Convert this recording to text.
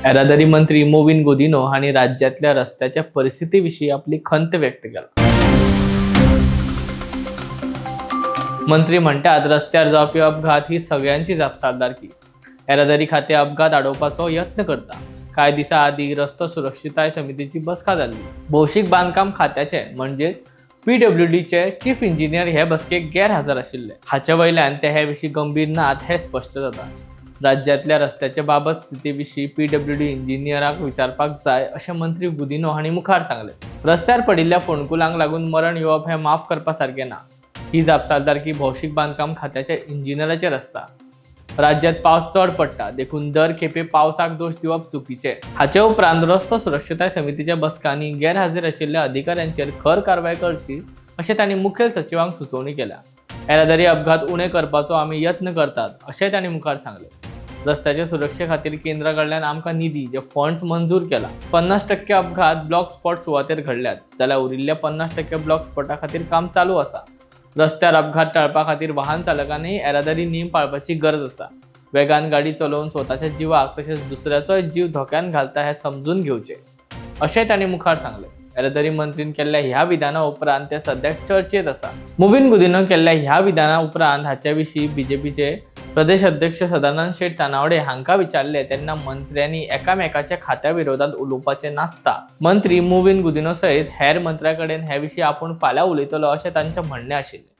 येरादारी मंत्री मोविन गुदिन्हो हांनी राज्यातल्या रस्त्याच्या परिस्थितीविषयी आपली खंत व्यक्त केला। मंत्री म्हणतात, रस्त्यार जावपी अपघात ही सगळ्यांची जबाबदारी। येरादारी खाते अपघात अडवपाचो यत्न करता। कांय दिसा आदी रस्तो सुरक्षिताय समितीची बसका जाल्ली। भौशीक बांदकाम खात्याचे म्हणजे PWDचे चीफ इंजिनियर हे बसकेक गैरहजर आशिल्ले। हाचे वयल्यान ते हे विशीं गंभीर नात हे स्पष्ट जाता। राज्यातल्या रस्त्याच्या बाबत स्थितीविशीं PWD इंजिनियराक विचारपाक जाय अशें मंत्री गुदिन्हो हांणी मुखार सांगले। रस्त्यार पडिल्ल्या फोंडकुलांक लागून मरण येवप हें माफ करपासारकें ना। ही जबाबदारी भौशीक बांदकाम खात्याच्या इंजिनियराचेर आसता। राज्यात पावस चड पडटा देखून दर खेपे पावसाक दोश दिवप चुकीचे। हाचे उपरांत रस्तो सुरक्षताय समितीच्या बसकांनी गैरहजर आशिल्ल्या अधिकाऱ्यांचेर खर कारवाय करची अशें तांणी मुखेल सचिवांक सुचोवणी केल्या। येरादारी अपघात उणे करपाचो आमी यत्न करतात अशेंय तांणी मुखार सांगले। रस्त्याच्या सुरक्षे खातीर केंद्रा कडल्यान आमकां निधी जे फंड्स मंजूर केला। 50% अपघात ब्लॉक स्पॉट सुवातेर घडल्यात जाल्यार उरिल्ल्या 50% ब्लॉक स्पॉटा खातीर काम चालू आसा। रस्त्यार अपघात टाळपा खातीर वाहन चालकांनी येरादारी नेम पाळपाची गरज आसा। वेगान गाडी चलोवन स्वताच्या जिवाक तशेंच दुसऱ्याचोय जीव धोक्यान घालता हे समजून घेवचे अशेंय तांणी मुखार सांगले। येरादारी मंत्रीन केल्ल्या ह्या विधाना उपरांत ते सद्याक चर्चेत आसा। मोविन गुदिन्हो केल्ल्या ह्या विधाना उपरांत हाच्या विशीं BJPचे प्रदेश अध्यक्ष सदानंद शेट तानावडे हांकां विचारले तेन्ना मंत्र्यांनी एकामेकाच्या खात्या विरोधात उलोवपाचे नासता। मंत्री मोविन गुदिन्हो सयत हेर मंत्र्यां कडेन हे विशीं आपूण फाल्यां उलयतलो अशें तांचें म्हणणें आशिल्लें।